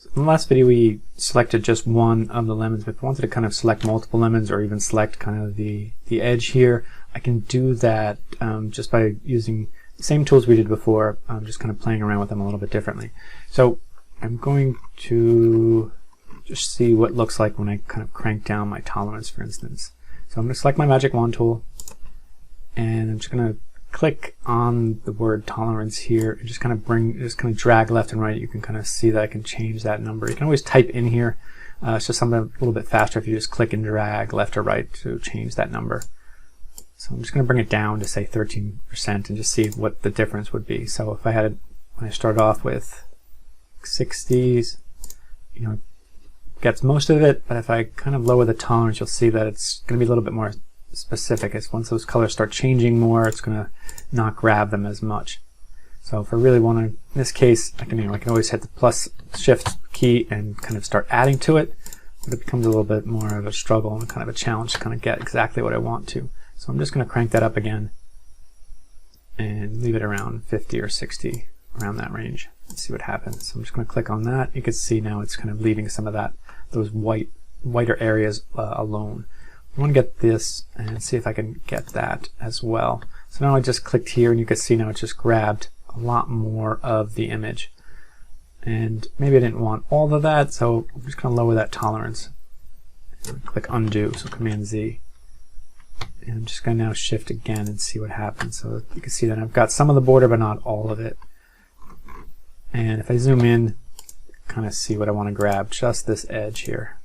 In the last video we selected just one of the lemons, but if I wanted to kind of select multiple lemons or even select kind of the edge here, I can do that just by using the same tools we did before, just kind of playing around with them a little bit differently. So I'm going to just see what it looks like when I kind of crank down my tolerance, for instance. So I'm going to select my magic wand tool, and I'm just going to click on the word tolerance here and just kind of drag left and right. You can kind of see that I can change that number. You can always type in here. It's just something a little bit faster if you just click and drag left or right to change that number. So I'm just going to bring it down to say 13% and just see what the difference would be. So if I had it, when I started off with 60s, you know, gets most of it, but if I kind of lower the tolerance, you'll see that it's going to be a little bit more specific. As once those colors start changing more, it's going to not grab them as much. So if I really want to, in this case, I can always hit the plus shift key and kind of start adding to it, but it becomes a little bit more of a struggle and kind of a challenge to kind of get exactly what I want to. So I'm just going to crank that up again and leave it around 50 or 60, around that range. Let's see what happens. So I'm just going to click on that. You can see now it's kind of leaving some of those whiter areas alone. I want to get this and see if I can get that as well. So now I just clicked here and you can see now it just grabbed a lot more of the image. And maybe I didn't want all of that, so I'm just going to lower that tolerance. Click undo, so Command Z. And I'm just going to now shift again and see what happens. So you can see that I've got some of the border but not all of it. And if I zoom in, kind of see what I want to grab, just this edge here.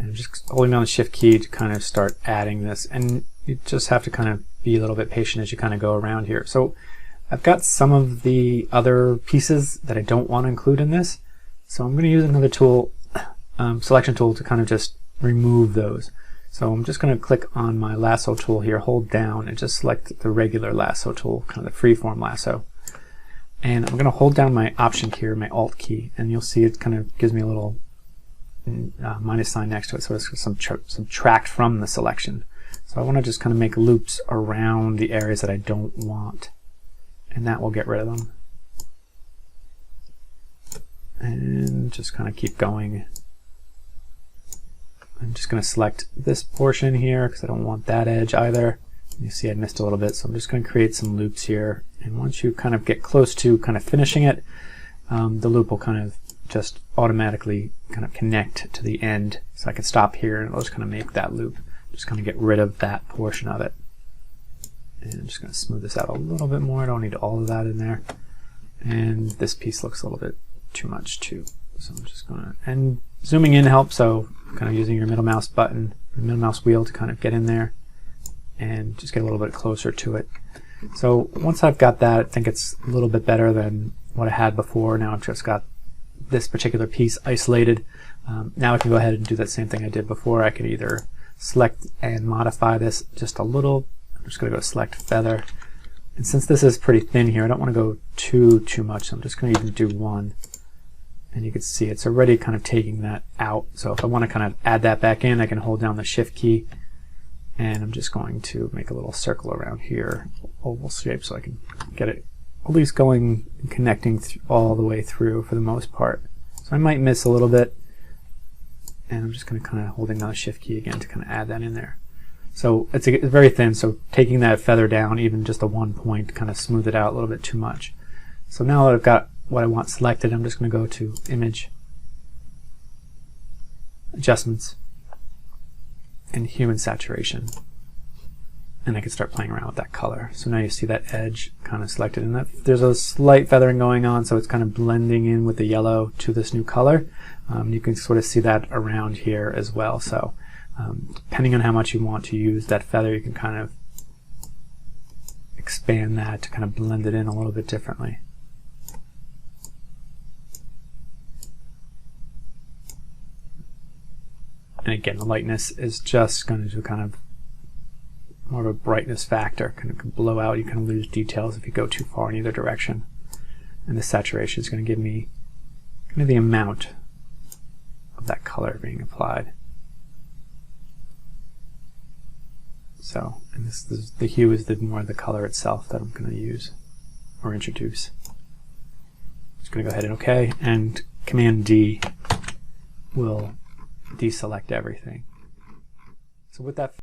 And just holding down the shift key to kind of start adding this, and you just have to kind of be a little bit patient as you kind of go around here. So I've got some of the other pieces that I don't want to include in this, so I'm going to use another tool, selection tool, to kind of just remove those. So I'm just going to click on my lasso tool here, hold down, and just select the regular lasso tool, kind of the freeform lasso. And I'm going to hold down my option key, or my alt key, and you'll see it kind of gives me a little minus sign next to it, so it's subtract from the selection. So I want to just kind of make loops around the areas that I don't want, and that will get rid of them. And just kind of keep going. I'm just going to select this portion here because I don't want that edge either. You see I missed a little bit, so I'm just going to create some loops here, and once you kind of get close to kind of finishing it, the loop will kind of just automatically kind of connect to the end. So I can stop here and I'll just kind of make that loop. Just kind of get rid of that portion of it. And I'm just going to smooth this out a little bit more. I don't need all of that in there. And this piece looks a little bit too much too. So I'm just going to, and zooming in helps, so kind of using your middle mouse button, or middle mouse wheel to kind of get in there and just get a little bit closer to it. So once I've got that, I think it's a little bit better than what I had before. Now I've just got this particular piece isolated. Now I can go ahead and do that same thing I did before. I could either select and modify this just a little. I'm just going to go select feather. And since this is pretty thin here, I don't want to go too much. So I'm just going to even do one. And you can see it's already kind of taking that out. So if I want to kind of add that back in, I can hold down the shift key. And I'm just going to make a little circle around here, oval shape, so I can get it at least going and connecting all the way through for the most part. So I might miss a little bit, and I'm just going to kind of holding down the shift key again to kind of add that in there. So it's very thin, so taking that feather down, even just a 1 point, kind of smooth it out a little bit too much. So now that I've got what I want selected, I'm just going to go to Image, Adjustments, and Hue and Saturation. And I can start playing around with that color. So now you see that edge kind of selected, and there's a slight feathering going on, so it's kind of blending in with the yellow to this new color. You can sort of see that around here as well. So depending on how much you want to use that feather, you can kind of expand that to kind of blend it in a little bit differently. And again, the lightness is just going to kind of more of a brightness factor, kind of blow out. You can lose details if you go too far in either direction. And the saturation is going to give me kind of the amount of that color being applied. So, and the hue is more of the color itself that I'm going to use or introduce. Just going to go ahead and OK, and Command D will deselect everything. So with that